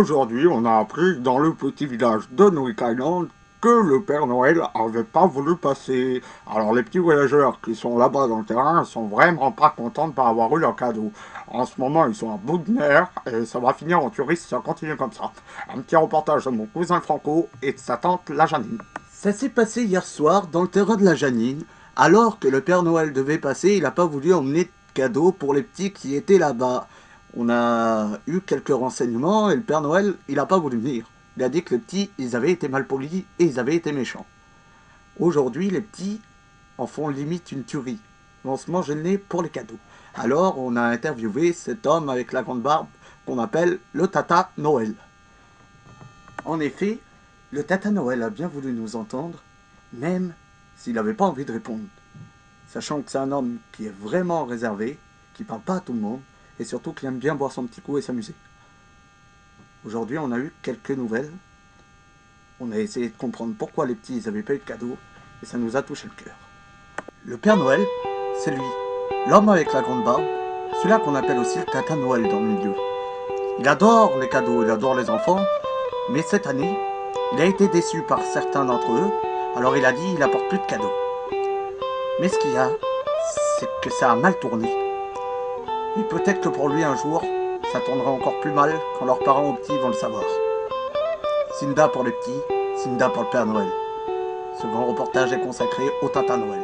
Aujourd'hui, on a appris dans le petit village de Nook Island que le Père Noël avait pas voulu passer. Alors les petits voyageurs qui sont là-bas dans le terrain sont vraiment pas contents de pas avoir eu leur cadeau. En ce moment, ils sont à bout de nerfs et ça va finir en touriste si ça continue comme ça. Un petit reportage de mon cousin Franco et de sa tante la Janine. Ça s'est passé hier soir dans le terrain de la Janine. Alors que le Père Noël devait passer, il n'a pas voulu emmener de cadeaux pour les petits qui étaient là-bas. On a eu quelques renseignements et le Père Noël, il n'a pas voulu venir. Il a dit que les petits, ils avaient été mal polis et ils avaient été méchants. Aujourd'hui, les petits en font limite une tuerie. Ils vont se manger le nez pour les cadeaux. Alors, on a interviewé cet homme avec la grande barbe qu'on appelle le Tata Noël. En effet, le Tata Noël a bien voulu nous entendre, même s'il n'avait pas envie de répondre. Sachant que c'est un homme qui est vraiment réservé, qui parle pas à tout le monde, et surtout qui aime bien boire son petit coup et s'amuser. Aujourd'hui, on a eu quelques nouvelles. On a essayé de comprendre pourquoi les petits n'avaient pas eu de cadeau, et ça nous a touché le cœur. Le Père Noël, c'est lui, l'homme avec la grande barbe, celui-là qu'on appelle aussi le Tata Noël dans le milieu. Il adore les cadeaux, il adore les enfants, mais cette année, il a été déçu par certains d'entre eux, alors il a dit il apporte plus de cadeaux. Mais ce qu'il y a, c'est que ça a mal tourné. Et peut-être que pour lui un jour, ça tournera encore plus mal quand leurs parents aux petits vont le savoir. Sinda pour les petits, Sinda pour le Père Noël. Ce grand reportage est consacré au Tata Noël.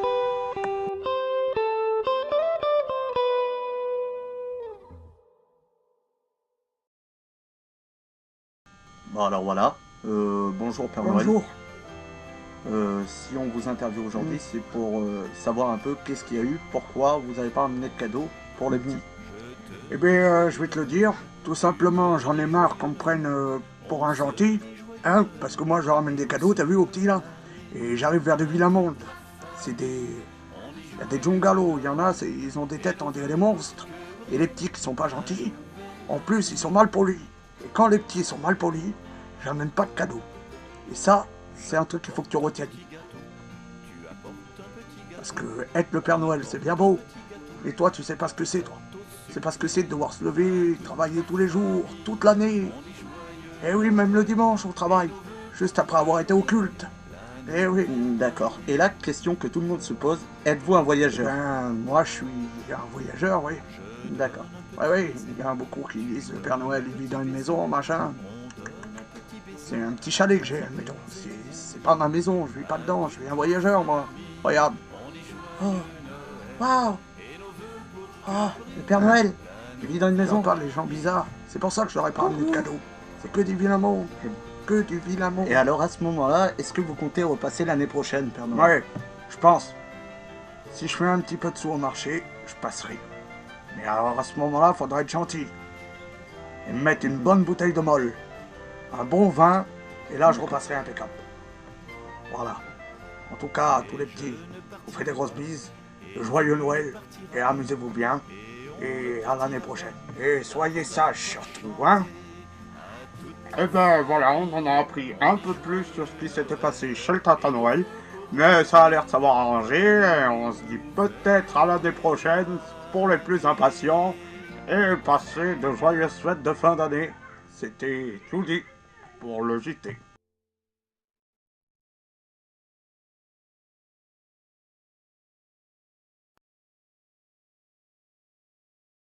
Bon alors voilà, bonjour Père Noël. Bonjour. Si on vous interviewe aujourd'hui, c'est pour savoir un peu qu'est-ce qu'il y a eu, pourquoi vous n'avez pas amené de cadeaux pour les petits. Eh bien, je vais te le dire, tout simplement, j'en ai marre qu'on me prenne pour un gentil, hein, parce que moi, je ramène des cadeaux, t'as vu, aux petits, là, et j'arrive vers des villamondes. C'est des... Il y a des jungalows, il y en a, ils ont des têtes, on dirait des monstres, et les petits qui sont pas gentils, en plus, ils sont mal polis. Et quand les petits sont mal polis, j'amène pas de cadeaux. Et ça, c'est un truc qu'il faut que tu retiennes. Parce que être le Père Noël, c'est bien beau, et toi, tu sais pas ce que c'est, toi. C'est parce que c'est de devoir se lever, travailler tous les jours, toute l'année. Et oui, même le dimanche, on travaille, juste après avoir été au culte. Eh oui. D'accord. Et la question que tout le monde se pose, êtes-vous un voyageur? Ben, moi, je suis un voyageur, oui. D'accord. Oui, il y en a beaucoup qui disent le Père Noël, il vit dans une maison, machin. C'est un petit chalet que j'ai, admettons. C'est pas ma maison, je vis pas dedans, je suis un voyageur, moi. Regarde. Oh, waouh! Oh, le Père Noël, il vit dans une maison. Pas les gens bizarres. C'est pour ça que je leur ai pas amené de cadeau. C'est que du vilain monde. Que du vilain monde. Et alors à ce moment-là, est-ce que vous comptez repasser l'année prochaine, Père Noël? Ouais, je pense. Si je fais un petit peu de sous au marché, je passerai. Mais alors à ce moment-là, faudra être gentil. Et me mettre une bonne bouteille de molle. Un bon vin, et là je repasserai impeccable. Voilà. En tout cas, à tous les petits, vous faites des grosses bises, de joyeux Noël, et amusez-vous bien. Et à l'année prochaine. Et soyez sages surtout, hein. Et ben voilà, on en a appris un peu plus sur ce qui s'était passé chez le Tata Noël. Mais ça a l'air de savoir arranger, et on se dit peut-être à l'année prochaine pour les plus impatients. Et passer de joyeuses fêtes de fin d'année. C'était tout dit pour le JT.